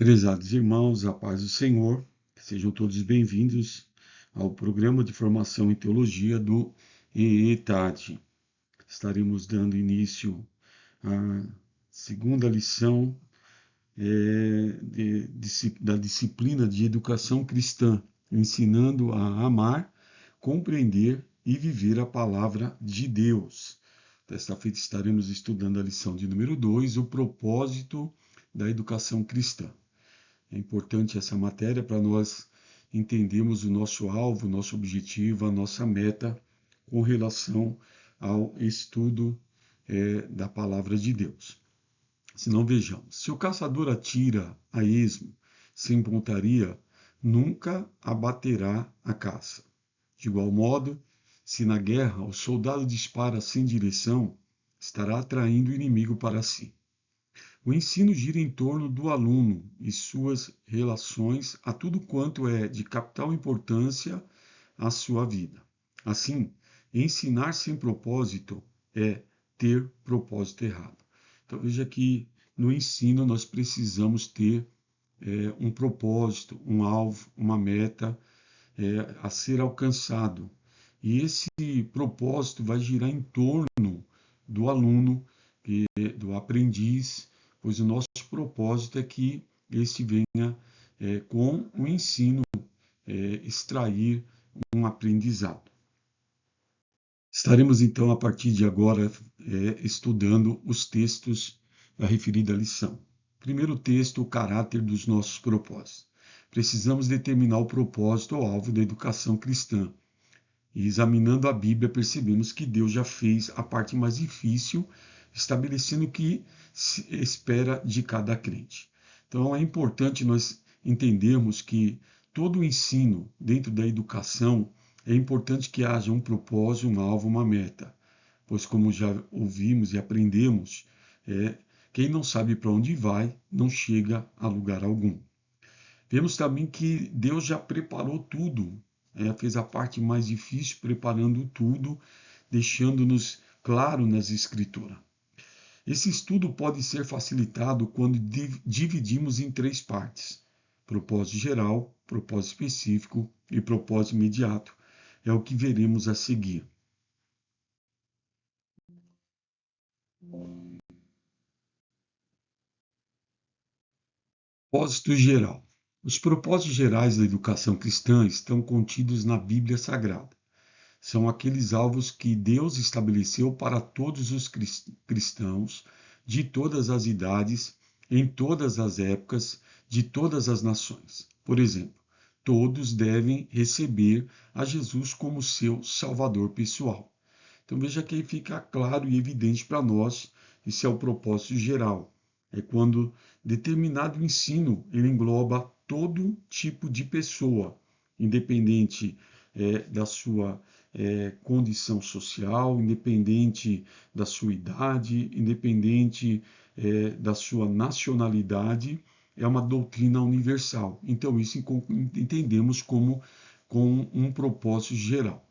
Prezados irmãos, a paz do Senhor, sejam todos bem-vindos ao programa de formação em teologia do EETAD. Estaremos dando início à segunda lição da disciplina de educação cristã, ensinando a amar, compreender e viver a palavra de Deus. Desta feita estaremos estudando a lição de número 2, o propósito da educação cristã. É importante essa matéria para nós entendermos o nosso alvo, o nosso objetivo, a nossa meta com relação ao estudo da palavra de Deus. Se não, vejamos, se o caçador atira a esmo, sem pontaria, nunca abaterá a caça. De igual modo, se na guerra o soldado dispara sem direção, estará atraindo o inimigo para si. O ensino gira em torno do aluno e suas relações a tudo quanto é de capital importância à sua vida. Assim, ensinar sem propósito é ter propósito errado. Então veja que no ensino nós precisamos ter um propósito, um alvo, uma meta a ser alcançado. E esse propósito vai girar em torno do aluno, do aprendiz, pois o nosso propósito é que esse venha, com o ensino, extrair um aprendizado. Estaremos então, a partir de agora, estudando os textos da referida lição. Primeiro texto, o caráter dos nossos propósitos. Precisamos determinar o propósito ou alvo da educação cristã. E examinando a Bíblia, percebemos que Deus já fez a parte mais difícil, estabelecendo o que se espera de cada crente. Então é importante nós entendermos que todo o ensino dentro da educação é importante que haja um propósito, um alvo, uma meta. Pois como já ouvimos e aprendemos, quem não sabe para onde vai, não chega a lugar algum. Vemos também que Deus já preparou tudo, fez a parte mais difícil, preparando tudo, deixando-nos claro nas Escrituras. Esse estudo pode ser facilitado quando dividimos em 3 partes: propósito geral, propósito específico e propósito imediato. É o que veremos a seguir. Propósito geral. Os propósitos gerais da educação cristã estão contidos na Bíblia Sagrada. São aqueles alvos que Deus estabeleceu para todos os cristãos de todas as idades, em todas as épocas, de todas as nações. Por exemplo, todos devem receber a Jesus como seu Salvador pessoal. Então veja que aí fica claro e evidente para nós, esse é o propósito geral. É quando determinado ensino ele engloba todo tipo de pessoa, independente da sua condição social, independente da sua idade, independente da sua nacionalidade, é uma doutrina universal. Então isso entendemos como com um propósito geral.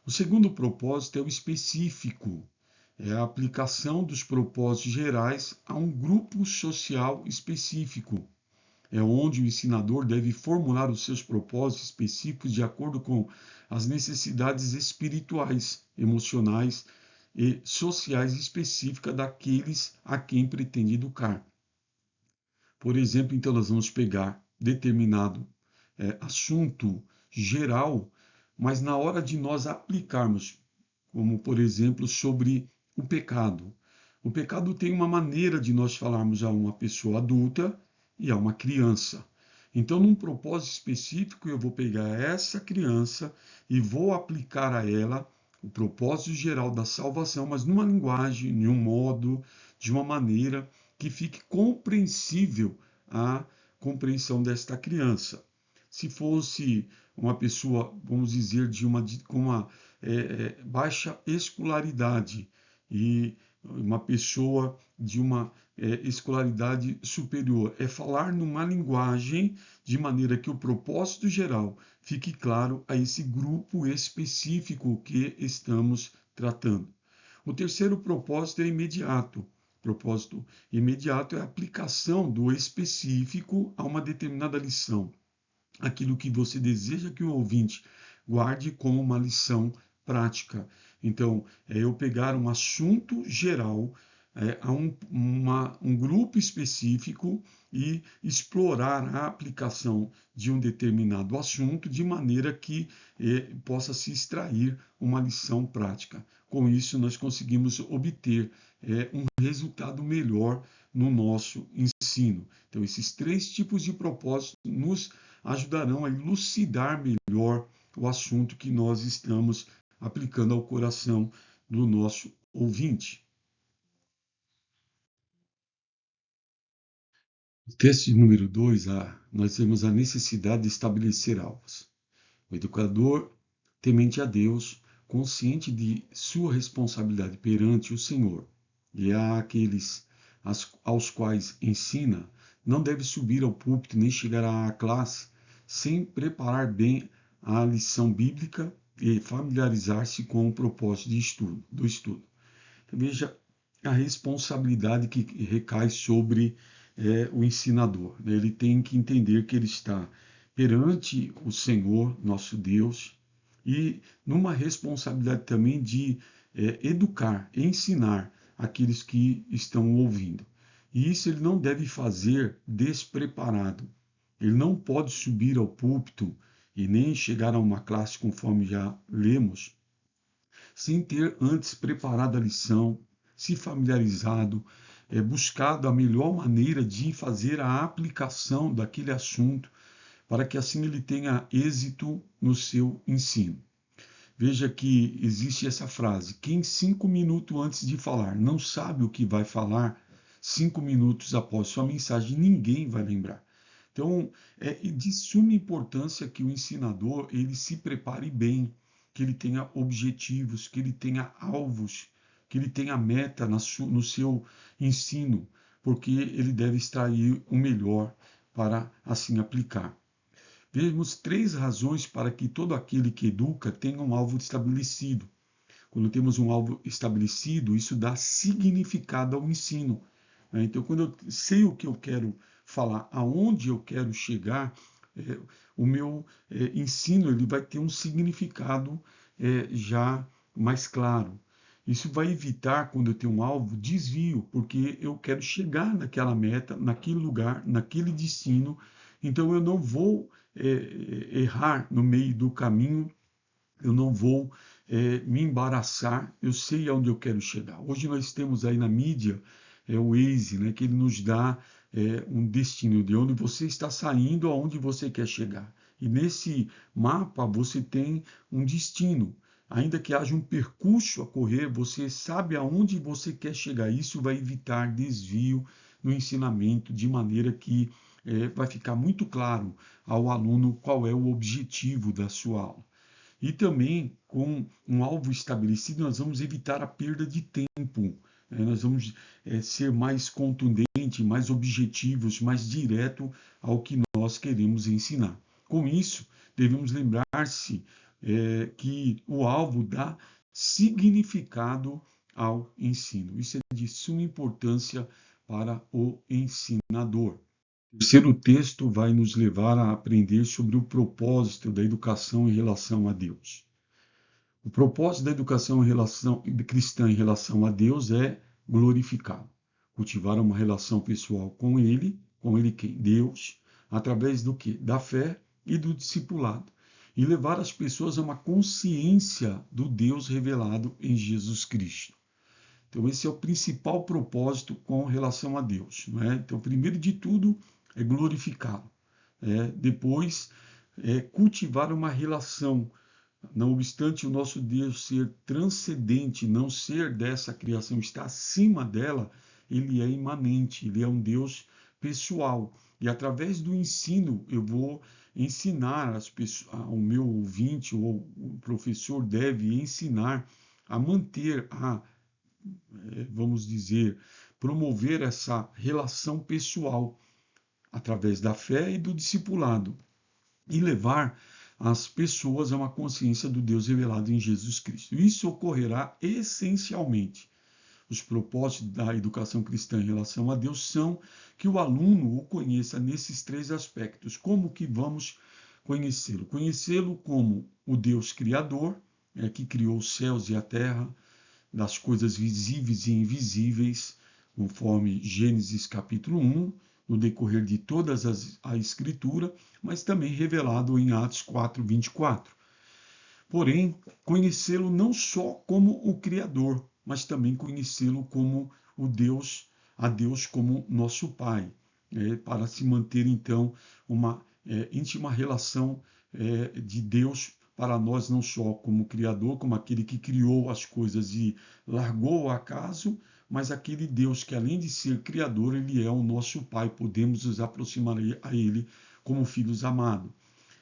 O segundo propósito é o específico, é a aplicação dos propósitos gerais a um grupo social específico. É onde o ensinador deve formular os seus propósitos específicos de acordo com as necessidades espirituais, emocionais e sociais específicas daqueles a quem pretende educar. Por exemplo, então nós vamos pegar determinado assunto geral, mas na hora de nós aplicarmos, como por exemplo sobre o pecado. O pecado tem uma maneira de nós falarmos a uma pessoa adulta e a uma criança. Então, num propósito específico, eu vou pegar essa criança e vou aplicar a ela o propósito geral da salvação, mas numa linguagem, de um modo, de uma maneira que fique compreensível a compreensão desta criança. Se fosse uma pessoa, vamos dizer, com uma baixa escolaridade e uma pessoa de uma escolaridade superior, é falar numa linguagem de maneira que o propósito geral fique claro a esse grupo específico que estamos tratando. O terceiro propósito é imediato, Propósito imediato é a aplicação do específico a uma determinada lição. Aquilo que você deseja que o ouvinte guarde como uma lição prática. Então, é eu pegar um assunto geral, a um grupo específico e explorar a aplicação de um determinado assunto de maneira que possa se extrair uma lição prática. Com isso, nós conseguimos obter um resultado melhor no nosso ensino. Então, esses três tipos de propósito nos ajudarão a elucidar melhor o assunto que nós estamos aplicando ao coração do nosso ouvinte. No texto número 2, nós temos a necessidade de estabelecer alvos. O educador, temente a Deus, consciente de sua responsabilidade perante o Senhor e àqueles aos quais ensina, não deve subir ao púlpito nem chegar à classe sem preparar bem a lição bíblica e familiarizar-se com o propósito do estudo. Então, veja a responsabilidade que recai sobre o ensinador. Ele tem que entender que ele está perante o Senhor, nosso Deus, e numa responsabilidade também de educar, ensinar aqueles que estão ouvindo. E isso ele não deve fazer despreparado. Ele não pode subir ao púlpito e nem chegar a uma classe, conforme já lemos, sem ter antes preparado a lição, se familiarizado, buscado a melhor maneira de fazer a aplicação daquele assunto, para que assim ele tenha êxito no seu ensino. Veja que existe essa frase: quem 5 minutos antes de falar não sabe o que vai falar, 5 minutos após sua mensagem, ninguém vai lembrar. Então, é de suma importância que o ensinador ele se prepare bem, que ele tenha objetivos, que ele tenha alvos, que ele tenha meta no seu ensino, porque ele deve extrair o melhor para assim aplicar. Vemos 3 razões para que todo aquele que educa tenha um alvo estabelecido. Quando temos um alvo estabelecido, isso dá significado ao ensino. Então, quando eu sei o que eu quero falar, aonde eu quero chegar, o meu ensino ele vai ter um significado já mais claro. Isso vai evitar, quando eu tenho um alvo, desvio, porque eu quero chegar naquela meta, naquele lugar, naquele destino. Então, eu não vou errar no meio do caminho, eu não vou me embaraçar, eu sei aonde eu quero chegar. Hoje nós temos aí na mídia o Waze, né, que ele nos dá um destino de onde você está saindo, aonde você quer chegar. E nesse mapa você tem um destino. Ainda que haja um percurso a correr, você sabe aonde você quer chegar. Isso vai evitar desvio no ensinamento, de maneira que vai ficar muito claro ao aluno qual é o objetivo da sua aula. E também, com um alvo estabelecido, nós vamos evitar a perda de tempo. Nós vamos ser mais contundentes, mais objetivos, mais direto ao que nós queremos ensinar. Com isso, devemos lembrar-se que o alvo dá significado ao ensino. Isso é de suma importância para o ensinador. O terceiro texto vai nos levar a aprender sobre o propósito da educação em relação a Deus. O propósito da educação cristã em relação a Deus é glorificá-lo, cultivar uma relação pessoal com Ele quem? Deus, através do quê? Da fé e do discipulado, e levar as pessoas a uma consciência do Deus revelado em Jesus Cristo. Então, esse é o principal propósito com relação a Deus. Não é? Então, primeiro de tudo, é glorificá-lo. Depois, cultivar uma relação. Não obstante o nosso Deus ser transcendente, não ser dessa criação, estar acima dela, ele é imanente, ele é um Deus pessoal. E através do ensino, eu vou ensinar as pessoas, o meu ouvinte, ou o professor deve ensinar a manter vamos dizer, promover essa relação pessoal através da fé e do discipulado e levar as pessoas a uma consciência do Deus revelado em Jesus Cristo. Isso ocorrerá essencialmente os propósitos da educação cristã em relação a Deus são que o aluno o conheça nesses três aspectos. Como que vamos conhecê-lo? Conhecê-lo como o Deus Criador, que criou os céus e a terra, das coisas visíveis e invisíveis, conforme Gênesis capítulo 1, no decorrer de toda a Escritura, mas também revelado em Atos 4, 24. Porém, conhecê-lo não só como o Criador, mas também conhecê-lo como o Deus, a Deus como nosso Pai, para se manter então uma íntima relação de Deus para nós, não só como Criador, como aquele que criou as coisas e largou o acaso, mas aquele Deus que, além de ser Criador, ele é o nosso Pai, podemos nos aproximar a Ele como filhos amados.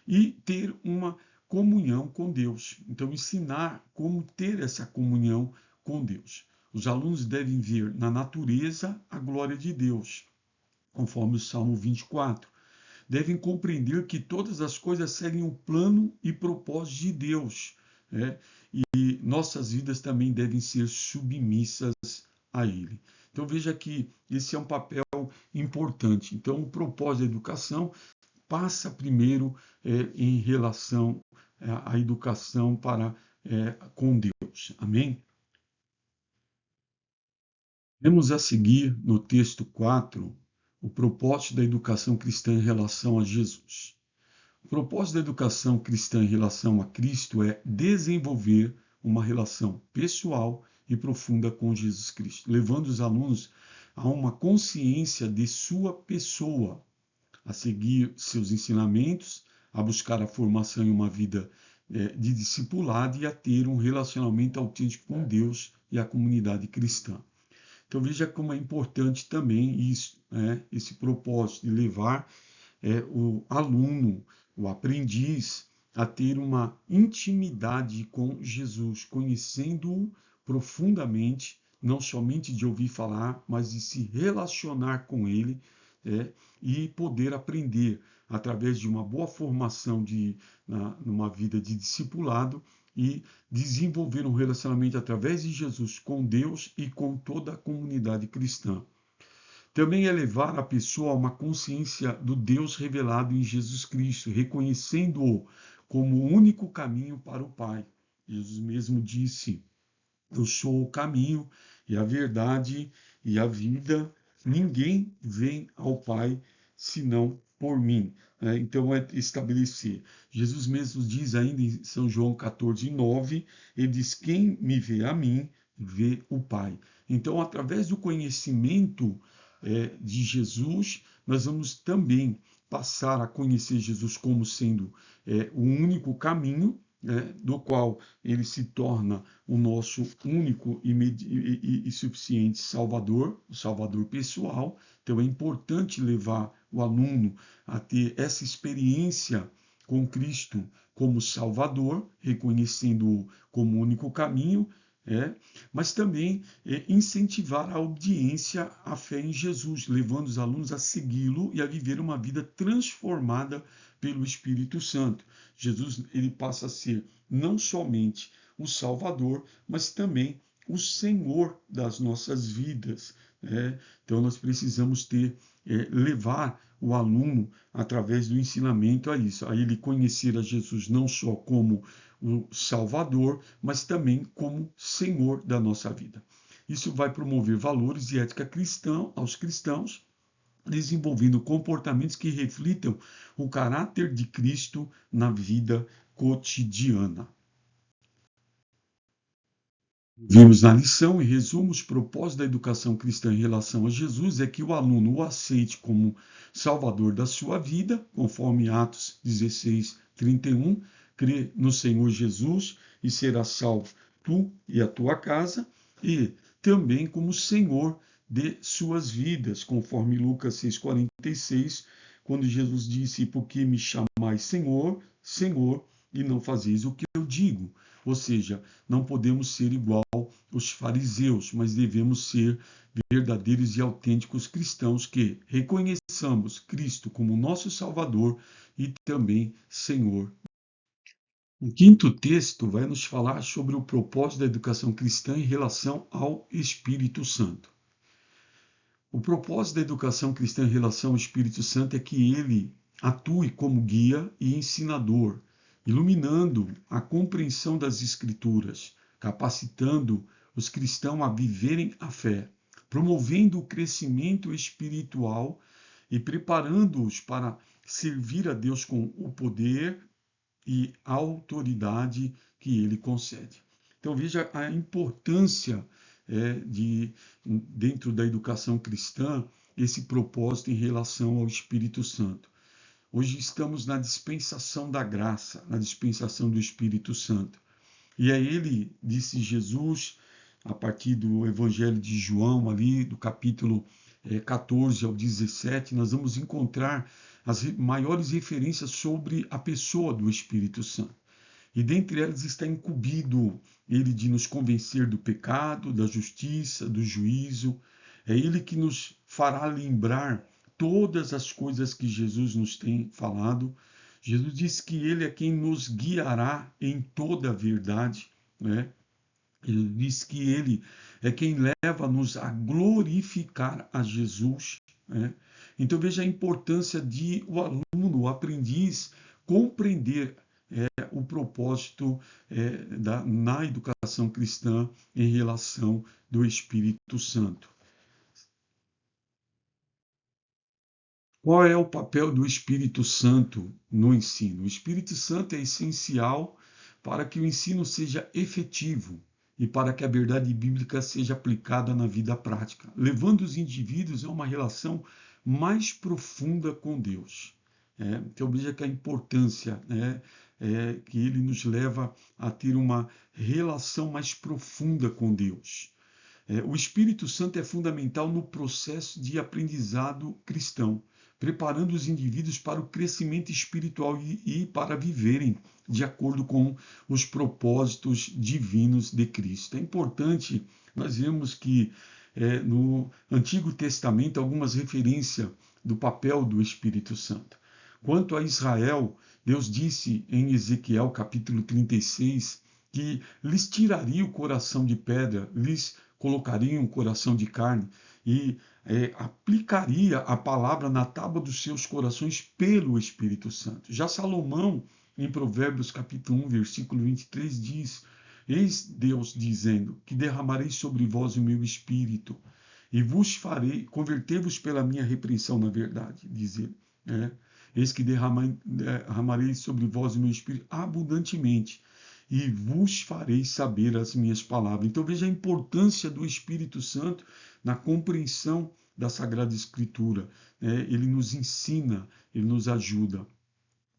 E ter uma comunhão com Deus. Então, ensinar como ter essa comunhão com Deus. Os alunos devem ver na natureza a glória de Deus, conforme o Salmo 24. Devem compreender que todas as coisas seguem o plano e propósito de Deus. E nossas vidas também devem ser submissas a Ele. Então veja que esse é um papel importante. Então o propósito da educação passa primeiro em relação à educação com Deus. Amém? Vemos a seguir, no texto 4, o propósito da educação cristã em relação a Jesus. O propósito da educação cristã em relação a Cristo é desenvolver uma relação pessoal e profunda com Jesus Cristo, levando os alunos a uma consciência de sua pessoa, a seguir seus ensinamentos, a buscar a formação em uma vida de discipulado e a ter um relacionamento autêntico com Deus e a comunidade cristã. Então veja como é importante também isso, esse propósito de levar o aluno, o aprendiz, a ter uma intimidade com Jesus, conhecendo-o profundamente, não somente de ouvir falar, mas de se relacionar com ele, e poder aprender através de uma boa formação numa vida de discipulado e desenvolver um relacionamento através de Jesus com Deus e com toda a comunidade cristã. Também é levar a pessoa a uma consciência do Deus revelado em Jesus Cristo, reconhecendo-o como o único caminho para o Pai. Jesus mesmo disse: eu sou o caminho e a verdade e a vida. Ninguém vem ao Pai senão por mim. Então é estabelecer. Jesus mesmo diz ainda em São João 14, 9, ele diz: quem me vê a mim, vê o Pai. Então, através do conhecimento de Jesus, nós vamos também passar a conhecer Jesus como sendo o único caminho, do qual ele se torna o nosso único e suficiente Salvador, o Salvador pessoal. Então é importante levar o aluno a ter essa experiência com Cristo como Salvador, reconhecendo-o como o único caminho, mas também incentivar a obediência à fé em Jesus, levando os alunos a segui-lo e a viver uma vida transformada pelo Espírito Santo. Jesus ele passa a ser não somente o Salvador, mas também o Senhor das nossas vidas. Então nós precisamos levar o aluno através do ensinamento a isso, a ele conhecer a Jesus não só como o Salvador, mas também como Senhor da nossa vida. Isso vai promover valores e ética cristã aos cristãos, desenvolvendo comportamentos que reflitam o caráter de Cristo na vida cotidiana. Vimos na lição, em resumo, os propósitos da educação cristã em relação a Jesus é que o aluno o aceite como Salvador da sua vida, conforme Atos 16, 31, crê no Senhor Jesus e será salvo tu e a tua casa, e também como Senhor de suas vidas, conforme Lucas 6,46, quando Jesus disse: por que me chamais Senhor, Senhor, e não fazeis o que eu digo? Ou seja, não podemos ser igual aos fariseus, mas devemos ser verdadeiros e autênticos cristãos que reconheçamos Cristo como nosso Salvador e também Senhor O quinto texto vai nos falar sobre o propósito da educação cristã em relação ao Espírito Santo. O propósito da educação cristã em relação ao Espírito Santo é que ele atue como guia e ensinador, iluminando a compreensão das Escrituras, capacitando os cristãos a viverem a fé, promovendo o crescimento espiritual e preparando-os para servir a Deus com o poder e a autoridade que ele concede. Então veja a importância dentro da educação cristã, esse propósito em relação ao Espírito Santo. Hoje estamos na dispensação da graça, na dispensação do Espírito Santo. E é ele, disse Jesus, a partir do Evangelho de João, ali do capítulo 14 ao 17, nós vamos encontrar as maiores referências sobre a pessoa do Espírito Santo. E dentre elas está incumbido ele de nos convencer do pecado, da justiça, do juízo. É ele que nos fará lembrar todas as coisas que Jesus nos tem falado. Jesus disse que ele é quem nos guiará em toda a verdade, né? Ele diz que ele é quem leva-nos a glorificar a Jesus, né? Então veja a importância de o aluno, o aprendiz, compreender o propósito na educação cristã em relação do Espírito Santo. Qual é o papel do Espírito Santo no ensino? O Espírito Santo é essencial para que o ensino seja efetivo e para que a verdade bíblica seja aplicada na vida prática, levando os indivíduos a uma relação mais profunda com Deus. Então veja que a importância que ele nos leva a ter uma relação mais profunda com Deus. O Espírito Santo é fundamental no processo de aprendizado cristão, preparando os indivíduos para o crescimento espiritual e para viverem de acordo com os propósitos divinos de Cristo. É importante, nós vemos que no Antigo Testamento algumas referências do papel do Espírito Santo. Quanto a Israel, Deus disse em Ezequiel capítulo 36 que lhes tiraria o coração de pedra, lhes colocaria um coração de carne e aplicaria a palavra na tábua dos seus corações pelo Espírito Santo. Já Salomão, em Provérbios capítulo 1, versículo 23, diz: Eis Deus dizendo que derramarei sobre vós o meu espírito e vos farei, converter-vos pela minha repreensão na verdade, diz ele. Eis que derramarei sobre vós o meu espírito abundantemente e vos farei saber as minhas palavras. Então veja a importância do Espírito Santo na compreensão da Sagrada Escritura. Ele nos ensina, ele nos ajuda.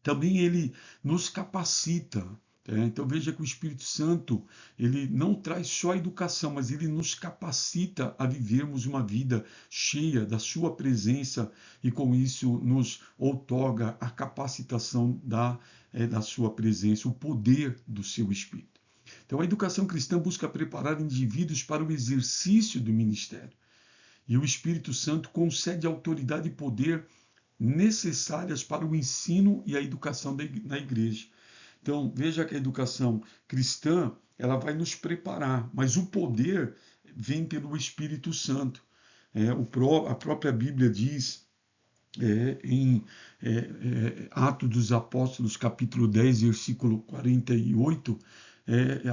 Também ele nos capacita. Então veja que o Espírito Santo ele não traz só a educação, mas ele nos capacita a vivermos uma vida cheia da sua presença e com isso nos outorga a capacitação da sua presença, o poder do seu Espírito. Então a educação cristã busca preparar indivíduos para o exercício do ministério. E o Espírito Santo concede autoridade e poder necessárias para o ensino e a educação na igreja. Então, veja que a educação cristã, ela vai nos preparar, mas o poder vem pelo Espírito Santo. A própria Bíblia diz em Atos dos Apóstolos, capítulo 10, versículo 48,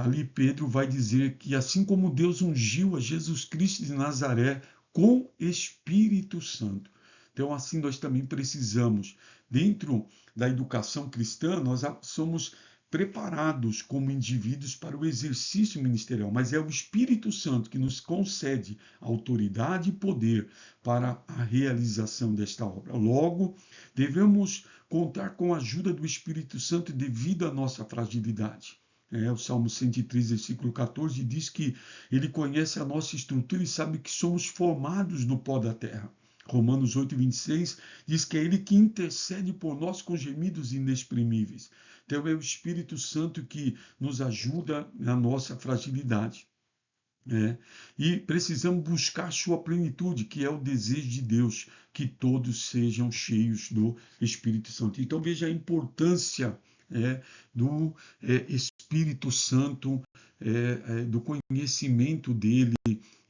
ali Pedro vai dizer que assim como Deus ungiu a Jesus Cristo de Nazaré com Espírito Santo. Então, assim nós também precisamos, dentro da educação cristã, nós somos preparados como indivíduos para o exercício ministerial, mas é o Espírito Santo que nos concede autoridade e poder para a realização desta obra. Logo, devemos contar com a ajuda do Espírito Santo devido à nossa fragilidade. O Salmo 103, versículo 14, diz que ele conhece a nossa estrutura e sabe que somos formados no pó da terra. Romanos 8, 26 diz que é ele que intercede por nós com gemidos inexprimíveis. Então é o Espírito Santo que nos ajuda na nossa fragilidade. E precisamos buscar sua plenitude, que é o desejo de Deus, que todos sejam cheios do Espírito Santo. Então veja a importância do Espírito Santo, do conhecimento dele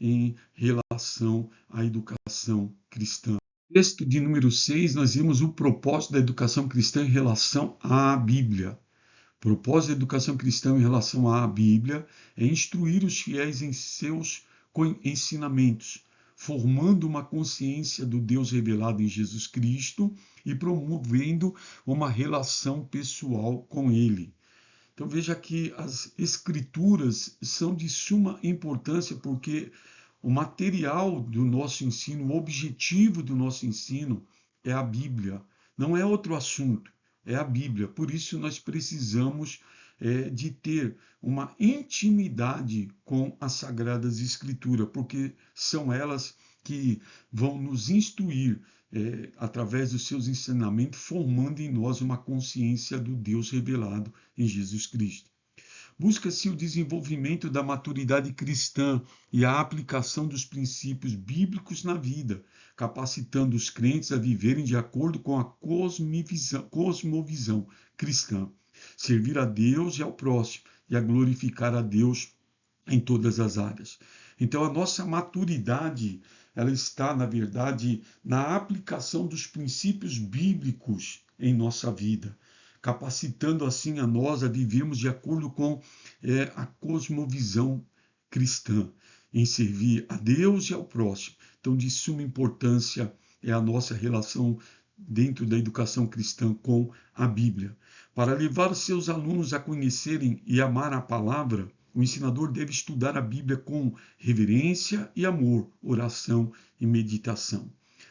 em relação à educação cristã. No texto de número 6, nós vimos o propósito da educação cristã em relação à Bíblia. O propósito da educação cristã em relação à Bíblia é instruir os fiéis em seus ensinamentos, formando uma consciência do Deus revelado em Jesus Cristo e promovendo uma relação pessoal com Ele. Então veja que as escrituras são de suma importância porque o material do nosso ensino, o objetivo do nosso ensino é a Bíblia, não é outro assunto, é a Bíblia. Por isso nós precisamos de ter uma intimidade com as Sagradas Escrituras, porque são elas que vão nos instruir através dos seus ensinamentos, formando em nós uma consciência do Deus revelado em Jesus Cristo. Busca-se o desenvolvimento da maturidade cristã e a aplicação dos princípios bíblicos na vida, capacitando os crentes a viverem de acordo com a cosmovisão cristã, servir a Deus e ao próximo e a glorificar a Deus em todas as áreas. Então a nossa maturidade, ela está, na verdade, na aplicação dos princípios bíblicos em nossa vida, capacitando assim a nós a vivermos de acordo com a cosmovisão cristã, em servir a Deus e ao próximo. Então, de suma importância é a nossa relação dentro da educação cristã com a Bíblia. Para levar seus alunos a conhecerem e amar a palavra, o ensinador deve estudar a Bíblia com reverência e amor, oração e meditação.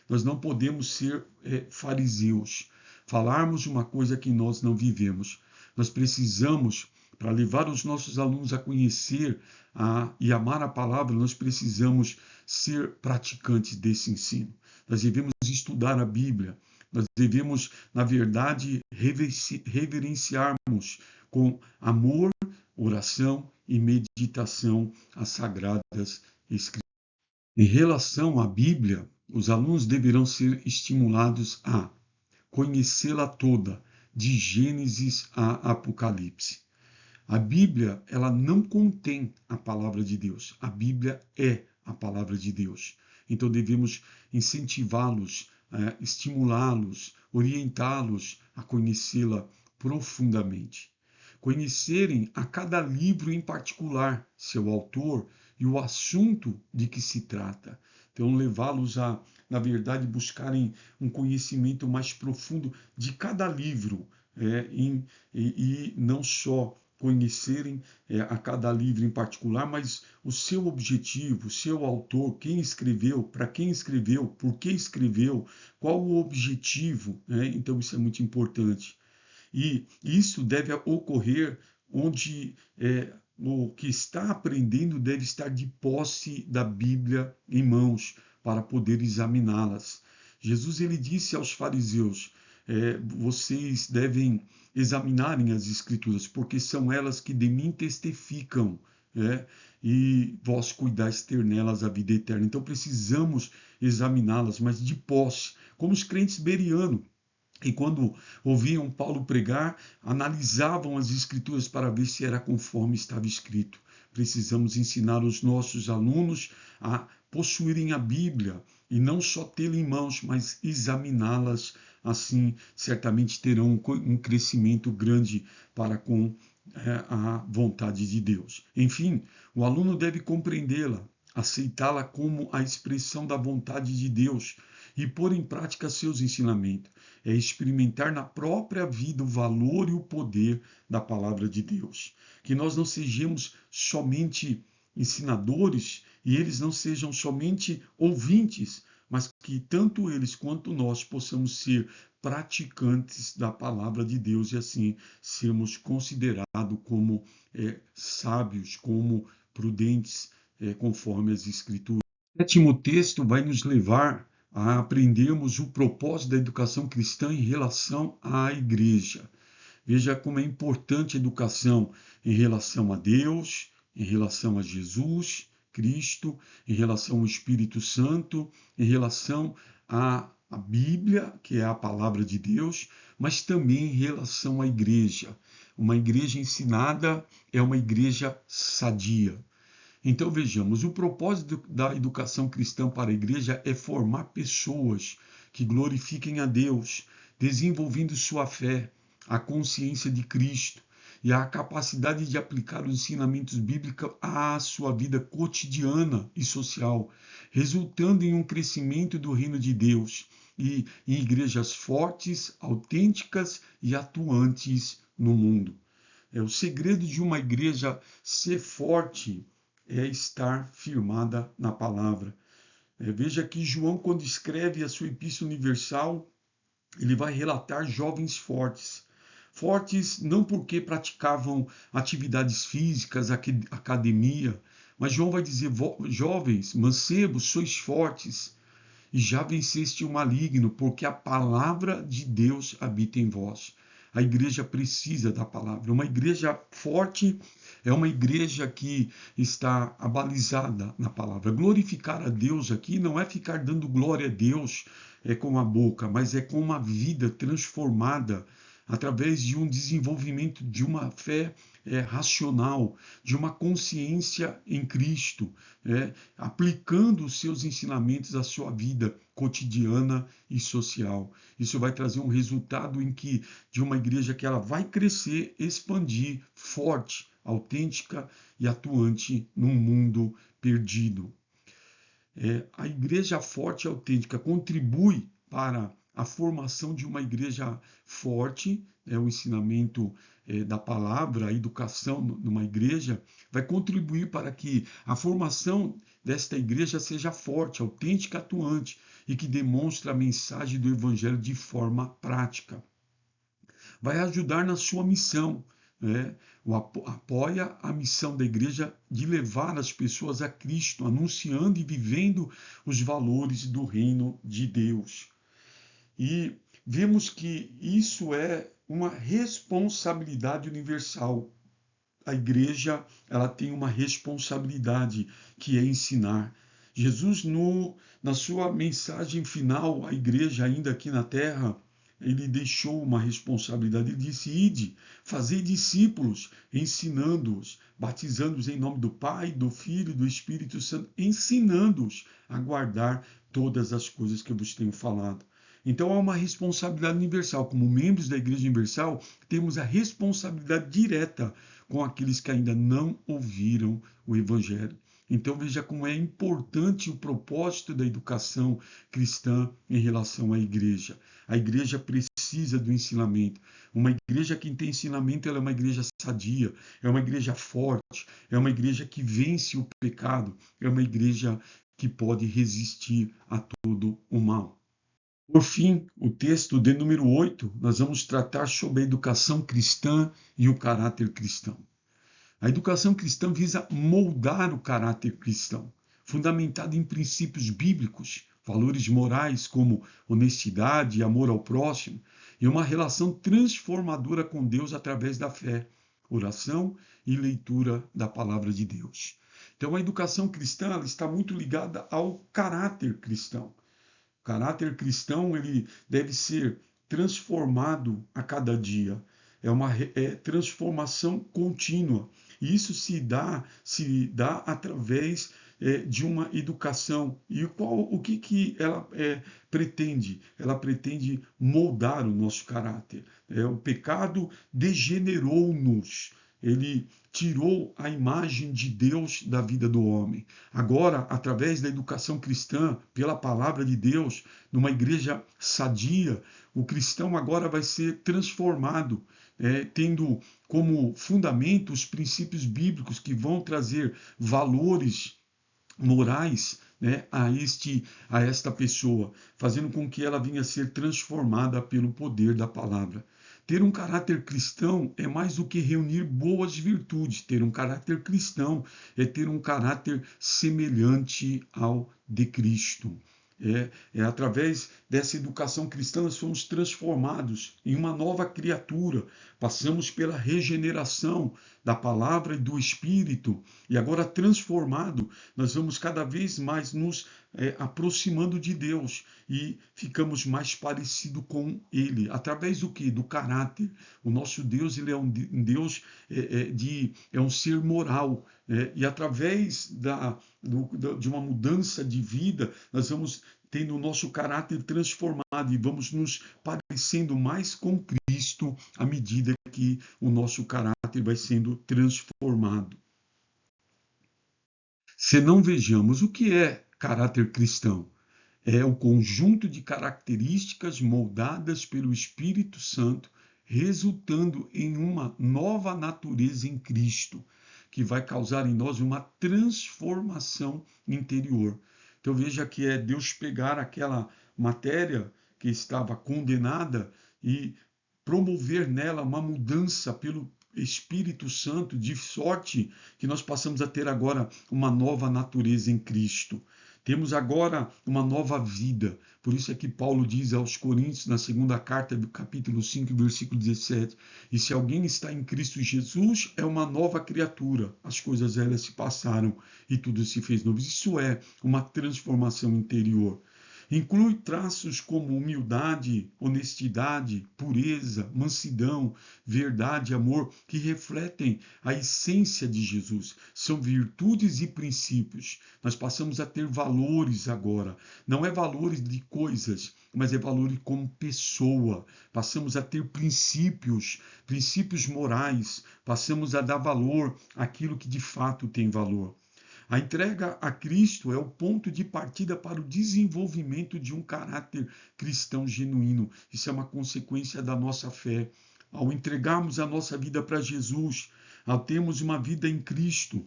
Nós não podemos ser fariseus, falarmos uma coisa que nós não vivemos. Nós precisamos, para levar os nossos alunos a conhecer e amar a palavra, nós precisamos ser praticantes desse ensino. Nós devemos estudar a Bíblia, nós devemos, na verdade, reverenciarmos com amor, oração e meditação as Sagradas Escrituras. Em relação à Bíblia, os alunos deverão ser estimulados a conhecê-la toda, de Gênesis a Apocalipse. A Bíblia, ela não contém a palavra de Deus. A Bíblia é a palavra de Deus. Então devemos incentivá-los, estimulá-los, orientá-los a conhecê-la profundamente. Conhecerem a cada livro em particular, seu autor e o assunto de que se trata. Então levá-los a, na verdade, buscarem um conhecimento mais profundo de cada livro e não só conhecerem a cada livro em particular, mas o seu objetivo, o seu autor, quem escreveu, para quem escreveu, por que escreveu, qual o objetivo. Então isso é muito importante. E isso deve ocorrer onde o que está aprendendo deve estar de posse da Bíblia em mãos para poder examiná-las. Jesus ele disse aos fariseus, vocês devem examinarem as Escrituras, porque são elas que de mim testificam, e vós cuidais ter nelas a vida eterna. Então precisamos examiná-las, mas de posse, como os crentes bereanos. E quando ouviam Paulo pregar, analisavam as Escrituras para ver se era conforme estava escrito. Precisamos ensinar os nossos alunos a possuírem a Bíblia e não só tê-la em mãos, mas examiná-las. Assim, certamente terão um crescimento grande para com a vontade de Deus. Enfim, o aluno deve compreendê-la, aceitá-la como a expressão da vontade de Deus e pôr em prática seus ensinamentos. É experimentar na própria vida o valor e o poder da palavra de Deus. Que nós não sejamos somente ensinadores e eles não sejam somente ouvintes, mas que tanto eles quanto nós possamos ser praticantes da palavra de Deus e assim sermos considerados como sábios, como prudentes, conforme as Escrituras. O sétimo texto vai nos levar a aprendermos o propósito da educação cristã em relação à igreja. Veja como é importante a educação em relação a Deus, em relação a Jesus Cristo, em relação ao Espírito Santo, em relação a a Bíblia, que é a palavra de Deus, mas também em relação à igreja. Uma igreja ensinada é uma igreja sadia. Então vejamos, o propósito da educação cristã para a igreja é formar pessoas que glorifiquem a Deus, desenvolvendo sua fé, a consciência de Cristo e a capacidade de aplicar os ensinamentos bíblicos à sua vida cotidiana e social, resultando em um crescimento do reino de Deus e em igrejas fortes, autênticas e atuantes no mundo. O segredo de uma igreja ser forte é estar firmada na palavra. Veja que João, quando escreve a sua Epístola Universal, ele vai relatar jovens fortes. Fortes não porque praticavam atividades físicas, academia, mas João vai dizer: jovens, mancebos, sois fortes e já venceste o maligno, porque a palavra de Deus habita em vós. A igreja precisa da palavra. Uma igreja forte é uma igreja que está abalizada na palavra. Glorificar a Deus aqui não é ficar dando glória a Deus com a boca, mas é com uma vida transformada através de um desenvolvimento de uma fé racional, de uma consciência em Cristo, aplicando os seus ensinamentos à sua vida cotidiana e social. Isso vai trazer um resultado de uma igreja que ela vai crescer, expandir, forte, autêntica e atuante num mundo perdido. A igreja forte e autêntica contribui para a formação de uma igreja forte, o ensinamento da palavra, a educação numa igreja, vai contribuir para que a formação desta igreja seja forte, autêntica, atuante e que demonstre a mensagem do Evangelho de forma prática. Vai ajudar na sua missão, apoia a missão da igreja de levar as pessoas a Cristo, anunciando e vivendo os valores do reino de Deus. E vemos que isso é uma responsabilidade universal. A igreja, ela tem uma responsabilidade que é ensinar. Jesus, na sua mensagem final à igreja, ainda aqui na terra, ele deixou uma responsabilidade. Ele disse: ide, fazei discípulos, ensinando-os, batizando-os em nome do Pai, do Filho e do Espírito Santo, ensinando-os a guardar todas as coisas que eu vos tenho falado. Então há uma responsabilidade universal. Como membros da Igreja Universal, temos a responsabilidade direta com aqueles que ainda não ouviram o Evangelho. Então veja como é importante o propósito da educação cristã em relação à igreja. A igreja precisa do ensinamento. Uma igreja que tem ensinamento, ela é uma igreja sadia, é uma igreja forte, é uma igreja que vence o pecado, é uma igreja que pode resistir a todo o mal. Por fim, o texto de número 8, nós vamos tratar sobre a educação cristã e o caráter cristão. A educação cristã visa moldar o caráter cristão, fundamentado em princípios bíblicos, valores morais como honestidade e amor ao próximo, e uma relação transformadora com Deus através da fé, oração e leitura da palavra de Deus. Então, a educação cristã ela está muito ligada ao caráter cristão. O caráter cristão ele deve ser transformado a cada dia. É uma transformação contínua. E isso se dá através de uma educação. E o que ela pretende? Ela pretende moldar o nosso caráter. O pecado degenerou-nos. Ele tirou a imagem de Deus da vida do homem. Agora, através da educação cristã, pela palavra de Deus, numa igreja sadia, o cristão agora vai ser transformado, tendo como fundamento os princípios bíblicos que vão trazer valores morais a esta pessoa, fazendo com que ela venha a ser transformada pelo poder da palavra. Ter um caráter cristão é mais do que reunir boas virtudes. Ter um caráter cristão é ter um caráter semelhante ao de Cristo. Através dessa educação cristã nós somos transformados em uma nova criatura, passamos pela regeneração da palavra e do Espírito, e agora transformado, nós vamos cada vez mais nos aproximando de Deus e ficamos mais parecidos com Ele. Através do quê? Do caráter. O nosso Deus, ele é um Deus, é um ser moral. E através de uma mudança de vida, nós vamos tendo o nosso caráter transformado e vamos nos parecendo mais com Cristo à medida que o nosso caráter vai sendo transformado. Se não vejamos o que é caráter cristão, é o conjunto de características moldadas pelo Espírito Santo, resultando em uma nova natureza em Cristo, que vai causar em nós uma transformação interior. Então veja que é Deus pegar aquela matéria que estava condenada e promover nela uma mudança pelo Espírito Santo, de sorte que nós passamos a ter agora uma nova natureza em Cristo. Temos agora uma nova vida. Por isso é que Paulo diz aos Coríntios, na segunda carta do capítulo 5, versículo 17, e se alguém está em Cristo Jesus, é uma nova criatura. As coisas velhas se passaram e tudo se fez novo. Isso é uma transformação interior. Inclui traços como humildade, honestidade, pureza, mansidão, verdade, amor, que refletem a essência de Jesus. São virtudes e princípios. Nós passamos a ter valores agora. Não é valores de coisas, mas é valores como pessoa. Passamos a ter princípios, princípios morais. Passamos a dar valor àquilo que de fato tem valor. A entrega a Cristo é o ponto de partida para o desenvolvimento de um caráter cristão genuíno. Isso é uma consequência da nossa fé. Ao entregarmos a nossa vida para Jesus, ao termos uma vida em Cristo,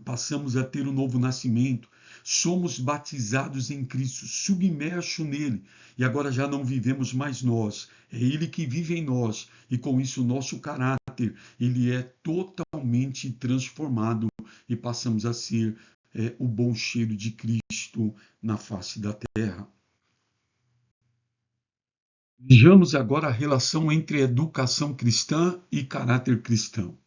passamos a ter um novo nascimento, somos batizados em Cristo, submersos nele, e agora já não vivemos mais nós, é Ele que vive em nós, e com isso o nosso caráter, ele é totalmente transformado, e passamos a ser o bom cheiro de Cristo na face da terra. Vejamos agora a relação entre educação cristã e caráter cristão.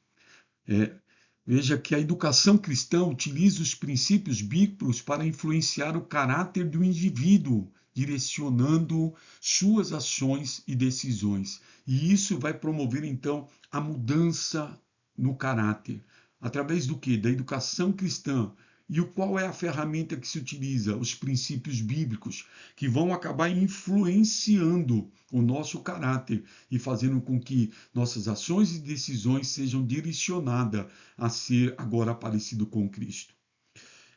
Veja que a educação cristã utiliza os princípios bíblicos para influenciar o caráter do indivíduo, direcionando suas ações e decisões. E isso vai promover, então, a mudança no caráter. Através do quê? Da educação cristã. E qual é a ferramenta que se utiliza? Os princípios bíblicos, que vão acabar influenciando o nosso caráter e fazendo com que nossas ações e decisões sejam direcionadas a ser agora parecido com Cristo.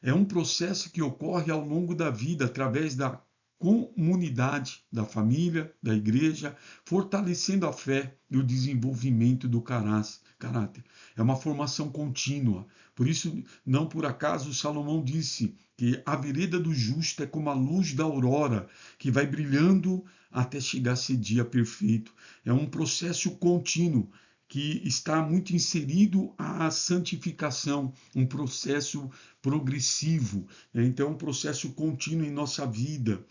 É um processo que ocorre ao longo da vida através da comunidade, da família, da igreja, fortalecendo a fé e o desenvolvimento do caráter. É uma formação contínua. Por isso, não por acaso, Salomão disse que a vereda do justo é como a luz da aurora, que vai brilhando até chegar a ser dia perfeito. É um processo contínuo que está muito inserido à santificação, um processo progressivo, então um processo contínuo em nossa vida,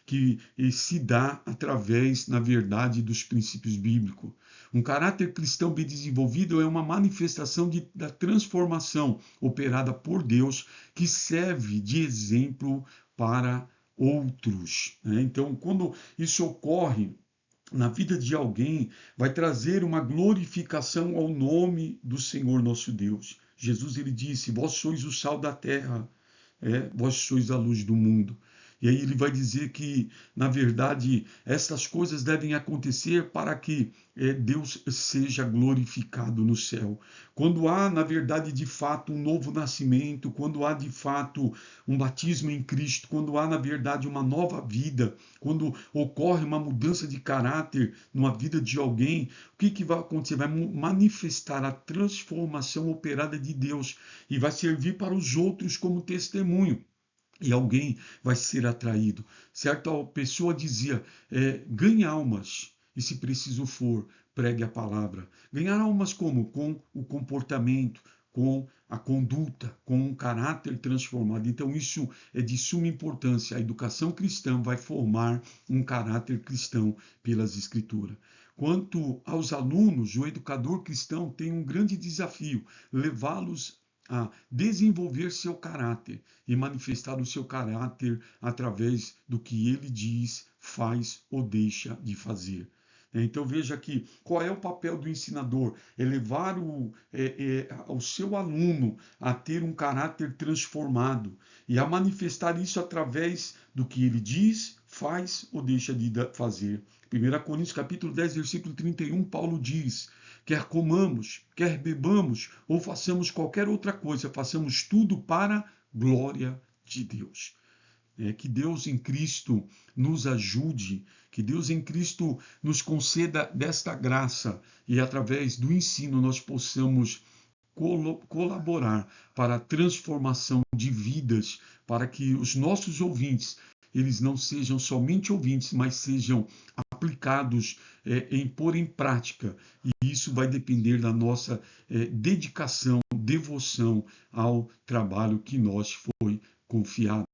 que se dá através, na verdade, dos princípios bíblicos. Um caráter cristão bem desenvolvido é uma manifestação da transformação operada por Deus, que serve de exemplo para outros. Então, quando isso ocorre na vida de alguém, vai trazer uma glorificação ao nome do Senhor nosso Deus. Jesus, ele disse, vós sois o sal da terra, vós sois a luz do mundo. E aí ele vai dizer que, na verdade, essas coisas devem acontecer para que Deus seja glorificado no céu. Quando há, na verdade, de fato, um novo nascimento, quando há, de fato, um batismo em Cristo, quando há, na verdade, uma nova vida, quando ocorre uma mudança de caráter numa vida de alguém, o que vai acontecer? Vai manifestar a transformação operada de Deus e vai servir para os outros como testemunho. E alguém vai ser atraído. Certa pessoa dizia, ganhe almas, e se preciso for, pregue a palavra. Ganhar almas como? Com o comportamento, com a conduta, com um caráter transformado. Então isso é de suma importância. A educação cristã vai formar um caráter cristão pelas Escrituras. Quanto aos alunos, o educador cristão tem um grande desafio, levá-los a desenvolver seu caráter e manifestar o seu caráter através do que ele diz, faz ou deixa de fazer. Então veja aqui, qual é o papel do ensinador? É levar o seu aluno a ter um caráter transformado e a manifestar isso através do que ele diz, faz ou deixa de fazer. 1 Coríntios capítulo 10, versículo 31, Paulo diz: quer comamos, quer bebamos ou façamos qualquer outra coisa, façamos tudo para a glória de Deus. Que Deus em Cristo nos ajude, que Deus em Cristo nos conceda desta graça e através do ensino nós possamos colaborar para a transformação de vidas, para que os nossos ouvintes eles não sejam somente ouvintes, mas sejam aplicados em pôr em prática. E isso vai depender da nossa dedicação, devoção ao trabalho que nos foi confiado.